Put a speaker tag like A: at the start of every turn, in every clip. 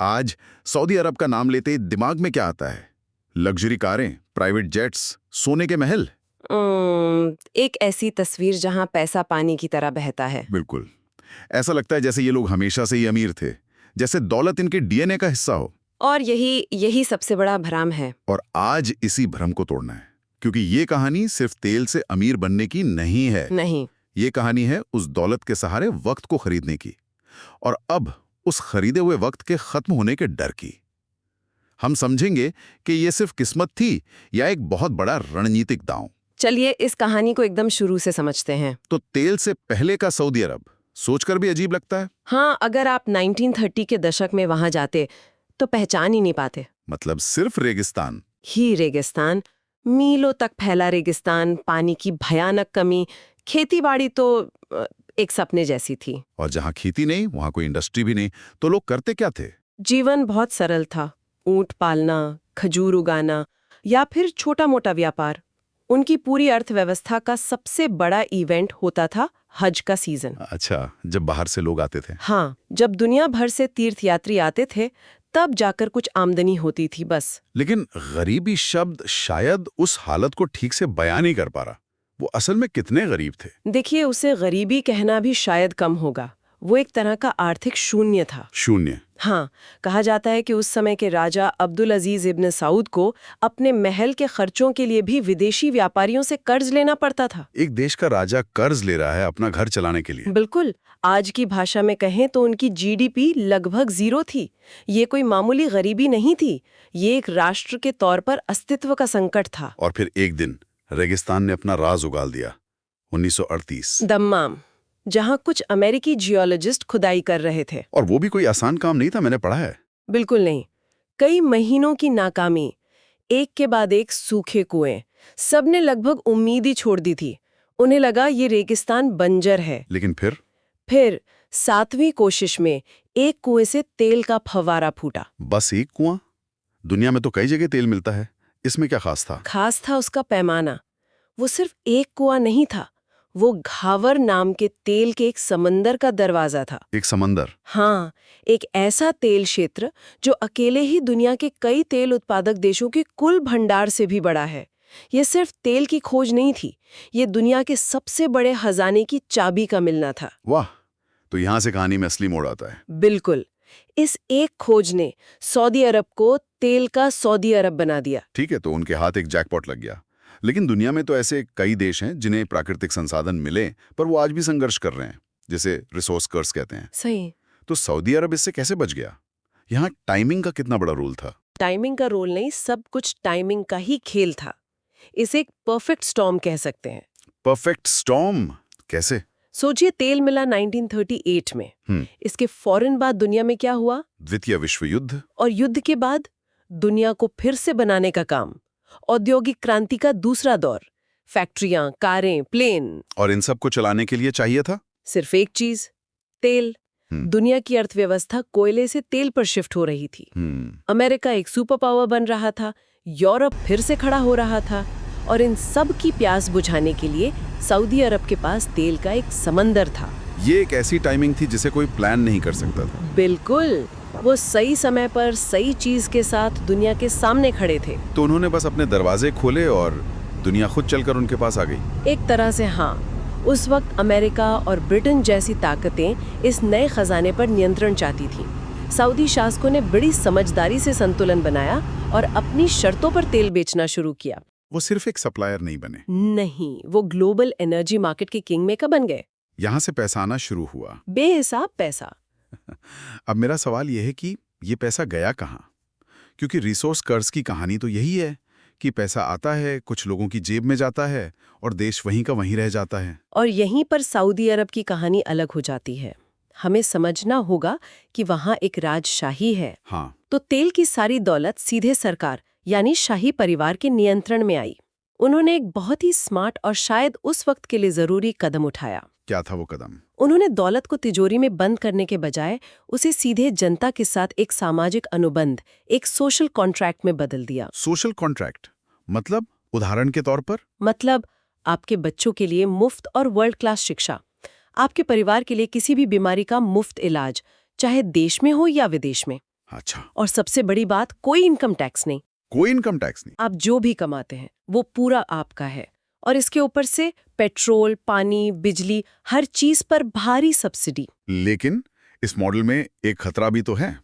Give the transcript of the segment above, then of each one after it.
A: आज सऊदी अरब का नाम लेते ही दिमाग में क्या आता है? लग्जरी कारें, प्राइवेट जेट्स, सोने के महल?
B: एक ऐसी तस्वीर जहां पैसा पानी की तरह बहता है।
A: बिल्कुल। ऐसा लगता है जैसे ये लोग हमेशा से ही अमीर थे, जैसे दौलत इनके डीएनए का हिस्सा हो।
B: और यही सबसे बड़ा भ्रम है।
A: और आज इसी भ्रम को तोड़ना है, क्योंकि ये कहानी सिर्फ तेल से अमीर बनने की नहीं है।
B: नहीं,
A: ये कहानी है उस दौलत के सहारे वक्त को खरीदने की, और अब उस खरीदे हुए वक्त के खत्म होने के डर की। हम समझेंगे कि ये सिर्फ किस्मत थी या एक बहुत बड़ा रणनीतिक दांव।
B: चलिए इस कहानी को एकदम शुरू से समझते हैं।
A: तो तेल से पहले का सऊदी अरब सोचकर भी अजीब लगता है।
B: हाँ, अगर आप 1930 के दशक में वहां जाते तो पहचान ही नहीं पाते।
A: मतलब सिर्फ रेगिस्तान
B: ही रेगिस्तान, मीलों तक फैला रेगिस्तान, पानी की भयानक कमी, खेतीबाड़ी तो एक सपने जैसी थी।
A: और जहां खेती नहीं, वहां कोई इंडस्ट्री भी नहीं, तो लोग करते क्या थे?
B: जीवन बहुत सरल था। ऊंट पालना, खजूर उगाना या फिर छोटा मोटा व्यापार। उनकी पूरी अर्थव्यवस्था का सबसे बड़ा इवेंट होता था हज का सीजन।
A: अच्छा, जब बाहर से लोग आते थे।
B: हाँ, जब दुनिया भर से तीर्थयात्री आते थे तब जाकर कुछ आमदनी होती थी बस।
A: लेकिन गरीबी शब्द शायद उस हालत को ठीक से बयान नहीं कर पा रहा। वो असल में कितने गरीब थे?
B: देखिए, उसे गरीबी कहना भी शायद कम होगा। वो एक तरह का आर्थिक शून्य था।
A: शून्य?
B: हाँ, कहा जाता है कि उस समय के राजा अब्दुल अजीज इब्न सऊद को अपने महल के खर्चों के लिए भी विदेशी व्यापारियों से कर्ज लेना पड़ता था।
A: एक देश का राजा कर्ज ले रहा है अपना घर चलाने के लिए?
B: बिल्कुल। आज की भाषा में कहें तो उनकी जीडीपी लगभग 0 थी। ये कोई मामूली गरीबी नहीं थी, ये एक राष्ट्र के तौर पर अस्तित्व का संकट था।
A: और फिर एक दिन रेगिस्तान ने अपना राज उगाल दिया। 1938
B: दम्माम, जहां कुछ अमेरिकी जियोलॉजिस्ट खुदाई कर रहे थे।
A: और वो भी कोई आसान काम नहीं था, मैंने पढ़ा है।
B: बिल्कुल नहीं। कई महीनों की नाकामी, एक के बाद एक सूखे कुएं, सबने लगभग उम्मीद ही छोड़ दी थी। उन्हें लगा ये रेगिस्तान बंजर है।
A: लेकिन
B: फिर 7वीं कोशिश में एक कुएं से तेल का फव्वारा फूटा।
A: बस एक कुआं? दुनिया में तो कई जगह तेल मिलता है, इसमें क्या खास था?
B: खास था उसका पैमाना। वो सिर्फ एक कुआं नहीं था, वो घावर नाम के तेल के एक समंदर का दरवाजा था।
A: एक समंदर?
B: हाँ, एक ऐसा तेल क्षेत्र जो अकेले ही दुनिया के कई तेल उत्पादक देशों के कुल भंडार से भी बड़ा है। ये सिर्फ तेल की खोज नहीं थी, ये दुनिया के सबसे बड़े खजाने की चाबी का मिलना था।
A: वाह, तो यहां से कहानी में असली मोड़ आता है।
B: बिल्कुल। इस एक खोज ने सऊदी अरब को तेल का सऊदी अरब बना दिया।
A: ठीक है, तो उनके हाथ एक जैकपॉट लग गया। लेकिन दुनिया में तो ऐसे कई देश हैं जिन्हें प्राकृतिक संसाधन मिले पर वो आज भी संघर्ष कर रहे हैं, जिसे रिसोर्स कर्स कहते हैं।
B: सही।
A: तो सऊदी अरब इससे कैसे बच गया? यहाँ टाइमिंग का कितना बड़ा रोल था?
B: टाइमिंग का रोल नहीं, सब कुछ टाइमिंग का ही खेल था। इसे एक परफेक्ट स्टॉर्म कह सकते हैं।
A: Perfect storm? कैसे?
B: सोचिए, तेल मिला 1938 में। इसके फौरन बाद दुनिया में क्या हुआ?
A: द्वितीय विश्व युद्ध।
B: और युद्ध के बाद दुनिया को फिर से बनाने का काम। औद्योगिक क्रांति का दूसरा दौर। फैक्ट्रियां, कारें, प्लेन।
A: और इन सब को चलाने के लिए चाहिए था
B: सिर्फ एक चीज, तेल। दुनिया की अर्थव्यवस्था कोयले से तेल पर शिफ्ट हो रही थी। अमेरिका एक सुपर पावर बन रहा था, यूरोप फिर से खड़ा हो रहा था, और इन सब की प्यास बुझाने के लिए सऊदी अरब के पास तेल का एक समंदर था।
A: ये एक ऐसी टाइमिंग थी जिसे कोई प्लान नहीं कर सकता था।
B: बिल्कुल। वो सही समय पर सही चीज के साथ दुनिया के सामने खड़े थे।
A: तो उन्होंने बस अपने दरवाजे खोले और दुनिया खुद चलकर उनके पास आ गई।
B: एक तरह से हाँ। उस वक्त अमेरिका और ब्रिटेन जैसी ताकतें इस नए खजाने पर नियंत्रण चाहती थीं। सऊदी शासकों ने बड़ी समझदारी से संतुलन बनाया और अपनी शर्तों पर तेल बेचना शुरू किया।
A: वो सिर्फ एक सप्लायर नहीं बने।
B: नहीं, वो ग्लोबल एनर्जी मार्केट के किंग मेकर बन गए।
A: यहाँ से पैसा आना शुरू हुआ,
B: बेहिसाब पैसा।
A: अब मेरा सवाल यह है कि ये पैसा गया कहाँ? क्योंकि रिसोर्स कर्ज की कहानी तो यही है कि पैसा आता है, कुछ लोगों की जेब में जाता है और देश वहीं का वहीं रह जाता है।
B: और यहीं पर सऊदी अरब की कहानी अलग हो जाती है। हमें समझना होगा कि वहाँ एक राजशाही है।
A: हाँ।
B: तो तेल की सारी दौलत सीधे सरकार यानी शाही परिवार के नियंत्रण में आई। उन्होंने एक बहुत ही स्मार्ट और शायद उस वक्त के लिए जरूरी कदम उठाया।
A: क्या था वो कदम?
B: उन्होंने दौलत को तिजोरी में बंद करने के बजाय उसे सीधे जनता के साथ एक सामाजिक अनुबंध, एक सोशल कॉन्ट्रैक्ट में बदल दिया।
A: सोशल कॉन्ट्रैक्ट मतलब? उदाहरण के तौर पर?
B: मतलब आपके बच्चों के लिए मुफ्त और वर्ल्ड क्लास शिक्षा, आपके परिवार के लिए किसी भी बीमारी का मुफ्त इलाज, चाहे देश में हो या विदेश में।
A: अच्छा,
B: और सबसे बड़ी बात, कोई इनकम टैक्स नहीं।
A: कोई इनकम टैक्स नहीं।
B: आप जो भी कमाते हैं वो पूरा आपका है, और इसके ऊपर से पेट्रोल, पानी, बिजली, हर चीज पर भारी सब्सिडी।
A: लेकिन इस मॉडल में एक खतरा भी तो है।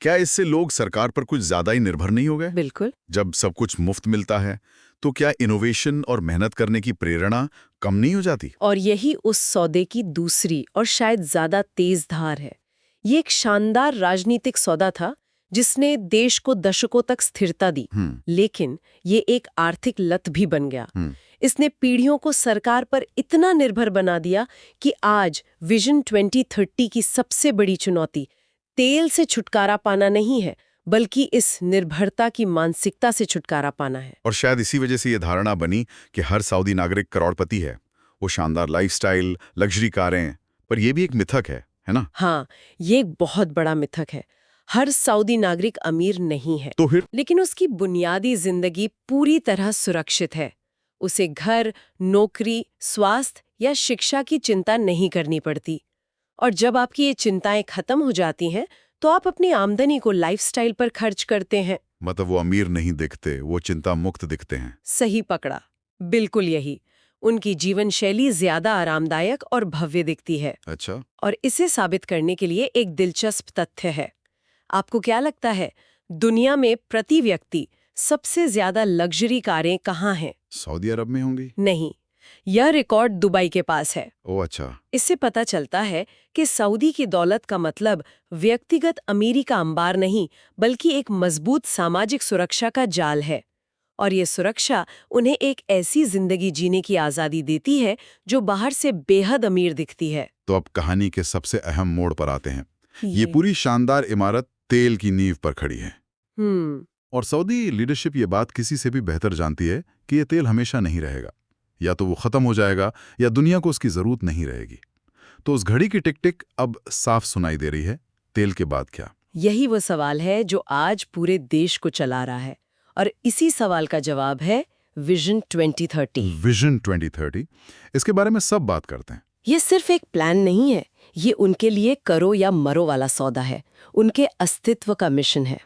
A: क्या इससे लोग सरकार पर कुछ ज्यादा ही निर्भर नहीं हो गए?
B: बिल्कुल।
A: जब सब कुछ मुफ्त मिलता है तो क्या इनोवेशन और मेहनत करने की प्रेरणा कम नहीं हो जाती?
B: और यही उस सौदे की दूसरी और शायद ज्यादा तेज धार है। ये एक शानदार राजनीतिक सौदा था जिसने देश को दशकों तक स्थिरता दी, लेकिन ये एक आर्थिक लत भी बन गया। इसने पीढ़ियों को सरकार पर इतना निर्भर बना दिया कि आज विजन 2030 की सबसे बड़ी चुनौती तेल से छुटकारा पाना नहीं है, बल्कि इस निर्भरता की मानसिकता से छुटकारा पाना है।
A: और शायद इसी वजह से ये धारणा बनी कि हर सऊदी नागरिक करोड़पति है। वो शानदार लाइफस्टाइल, लग्जरी कारें, पर यह भी एक मिथक है ना?
B: हाँ, ये एक बहुत बड़ा मिथक है। हर सऊदी नागरिक अमीर नहीं है,
A: तो फिर
B: लेकिन उसकी बुनियादी जिंदगी पूरी तरह सुरक्षित है। उसे घर, नौकरी, स्वास्थ्य या शिक्षा की चिंता नहीं करनी पड़ती। और जब आपकी ये चिंताएं खत्म हो जाती हैं, तो आप अपनी आमदनी को लाइफस्टाइल पर खर्च करते हैं।
A: मतलब वो अमीर नहीं दिखते, वो चिंता मुक्त दिखते हैं।
B: सही पकड़ा, बिल्कुल यही। उनकी जीवन शैली ज्यादा आरामदायक और भव्य दिखती है।
A: अच्छा,
B: और इसे साबित करने के लिए एक दिलचस्प तथ्य है। आपको क्या लगता है, दुनिया में प्रति व्यक्ति सबसे ज्यादा लग्जरी कारें कहाँ हैं?
A: सऊदी अरब में होंगी?
B: नहीं, यह रिकॉर्ड दुबई के पास है।
A: ओह अच्छा।
B: इससे पता चलता है कि सऊदी की दौलत का मतलब व्यक्तिगत अमीरी का अंबार नहीं, बल्कि एक मजबूत सामाजिक सुरक्षा का जाल है। और ये सुरक्षा उन्हें एक ऐसी जिंदगी जीने की आजादी देती है जो बाहर से बेहद अमीर दिखती है।
A: तो अब कहानी के सबसे अहम मोड़ पर आते हैं। ये पूरी शानदार इमारत तेल की नींव पर खड़ी है। और सऊदी लीडरशिप ये बात किसी से भी बेहतर जानती है कि ये तेल हमेशा नहीं रहेगा। या तो वो खत्म हो जाएगा या दुनिया को उसकी जरूरत नहीं रहेगी। तो उस घड़ी की टिक टिक अब साफ सुनाई दे रही है। तेल के बाद क्या?
B: यही वो सवाल है जो आज पूरे देश को चला रहा है, और इसी सवाल का जवाब है विजन 2030।
A: विजन 2030, इसके बारे में सब बात करते हैं।
B: ये सिर्फ एक प्लान नहीं है, ये उनके लिए करो या मरो वाला सौदा है, उनके अस्तित्व का मिशन है।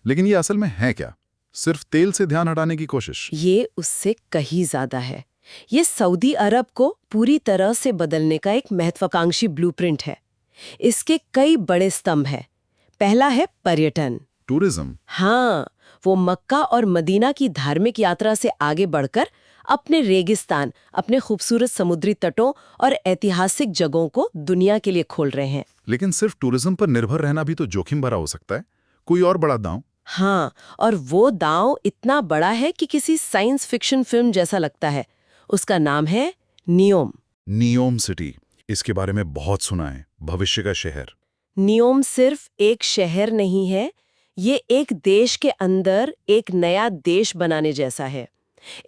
A: लेकिन ये असल में है क्या? सिर्फ तेल से ध्यान हटाने की कोशिश?
B: ये उससे कहीं ज्यादा है। ये सऊदी अरब को पूरी तरह से बदलने का एक महत्वाकांक्षी ब्लूप्रिंट है। इसके कई बड़े स्तंभ हैं। पहला है पर्यटन,
A: टूरिज्म।
B: हाँ, वो मक्का और मदीना की धार्मिक यात्रा से आगे बढ़कर अपने रेगिस्तान, अपने खूबसूरत समुद्री तटों और ऐतिहासिक जगहों को दुनिया के लिए खोल रहे हैं।
A: लेकिन सिर्फ टूरिज्म पर निर्भर रहना भी तो जोखिम भरा हो सकता है। कोई और बड़ा दांव?
B: हाँ, और वो दांव इतना बड़ा है कि किसी साइंस फिक्शन फिल्म जैसा लगता है। उसका नाम है नियोम।
A: नियोम सिटी, इसके बारे में बहुत सुना है। भविष्य का शहर।
B: नियोम सिर्फ एक शहर नहीं है, ये एक देश के अंदर एक नया देश बनाने जैसा है।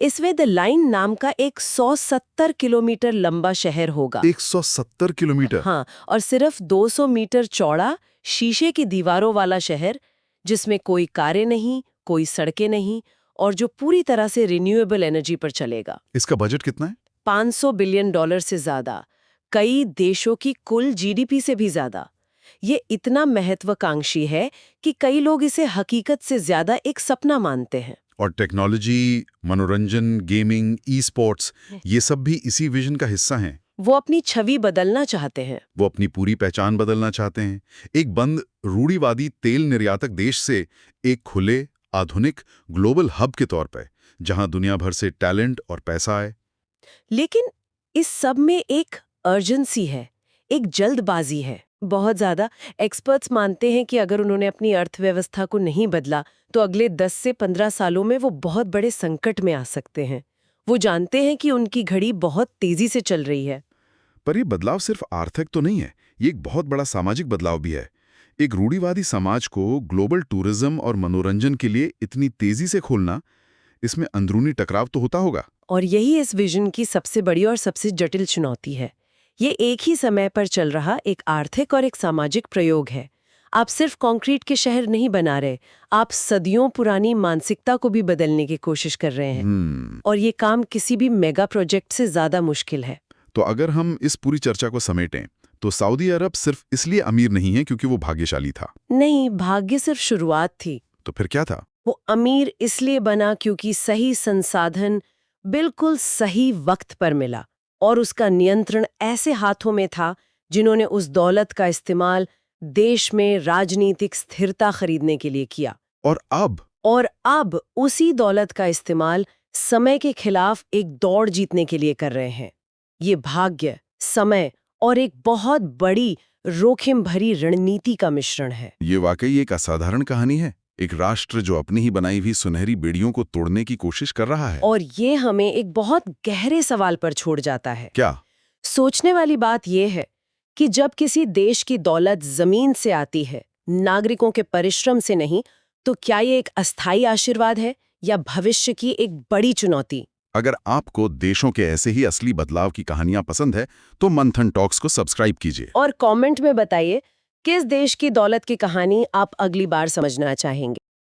B: इसमें द लाइन नाम का एक 170 किलोमीटर लंबा शहर होगा।
A: 170 किलोमीटर?
B: हाँ, और सिर्फ 200 मीटर चौड़ा शीशे की दीवारों वाला शहर, जिसमें कोई कारें नहीं, कोई सड़कें नहीं, और जो पूरी तरह से रिन्यूएबल एनर्जी पर चलेगा।
A: इसका बजट कितना है?
B: $500 बिलियन से ज्यादा, कई देशों की कुल जीडीपी से भी ज्यादा। ये इतना महत्वाकांक्षी है कि कई लोग इसे हकीकत से ज्यादा एक सपना मानते हैं।
A: और टेक्नोलॉजी, मनोरंजन, गेमिंग, ई स्पोर्ट्स, ये सब भी इसी विजन का हिस्सा हैं।
B: वो अपनी छवि बदलना चाहते हैं।
A: वो अपनी पूरी पहचान बदलना चाहते हैं। एक बंद, रूढ़िवादी तेल निर्यातक देश से एक खुले, आधुनिक, ग्लोबल हब के तौर पर, जहां दुनिया भर से टैलेंट और पैसा आए।
B: लेकिन इस सब में एक अर्जेंसी है, एक जल्दबाजी है, बहुत ज्यादा। एक्सपर्ट्स मानते हैं कि अगर उन्होंने अपनी अर्थव्यवस्था को नहीं बदला तो अगले 10 से 15 सालों में वो बहुत बड़े संकट में आ सकते हैं। वो जानते हैं कि उनकी घड़ी बहुत तेजी से चल रही है।
A: पर ये बदलाव सिर्फ आर्थिक तो नहीं है, ये एक बहुत बड़ा सामाजिक बदलाव भी है। एक रूढ़िवादी समाज को ग्लोबल टूरिज्म और मनोरंजन के लिए इतनी तेजी से खोलना, इसमें अंदरूनी टकराव तो होता होगा।
B: और यही इस विजन की सबसे बड़ी और सबसे जटिल चुनौती है। ये एक ही समय पर चल रहा एक आर्थिक और एक सामाजिक प्रयोग है। आप सिर्फ कंक्रीट के शहर नहीं बना रहे, आप सदियों पुरानी मानसिकता को भी बदलने की कोशिश कर रहे हैं। और ये काम किसी भी मेगा प्रोजेक्ट से ज्यादा मुश्किल है।
A: तो अगर हम इस पूरी चर्चा को समेटें, तो सऊदी अरब सिर्फ इसलिए अमीर नहीं है क्योंकि वो भाग्यशाली था।
B: नहीं, भाग्य सिर्फ शुरुआत थी।
A: तो फिर क्या था?
B: वो अमीर इसलिए बना क्योंकि सही संसाधन बिल्कुल सही वक्त पर मिला और उसका नियंत्रण ऐसे हाथों में था जिन्होंने उस दौलत का इस्तेमाल देश में राजनीतिक स्थिरता खरीदने के लिए किया।
A: और
B: अब उसी दौलत का इस्तेमाल समय के खिलाफ एक दौड़ जीतने के लिए कर रहे हैं। ये भाग्य, समय और एक बहुत बड़ी जोखिम भरी रणनीति का मिश्रण है।
A: ये वाकई एक असाधारण कहानी है। एक राष्ट्र जो अपनी ही बनाई हुई सुनहरी बेड़ियों को तोड़ने की कोशिश कर रहा है।
B: और ये हमें एक बहुत गहरे सवाल पर छोड़ जाता है।
A: क्या?
B: सोचने वाली बात यह है कि जब किसी देश की दौलत जमीन से आती है, नागरिकों के परिश्रम से नहीं, तो क्या ये एक अस्थायी आशीर्वाद है या भविष्य की एक बड़ी चुनौती?
A: अगर आपको देशों के ऐसे ही असली बदलाव की कहानियां पसंद है तो मंथन टॉक्स को सब्सक्राइब कीजिए
B: और कमेंट में बताइए किस देश की दौलत की कहानी आप अगली बार समझना चाहेंगे।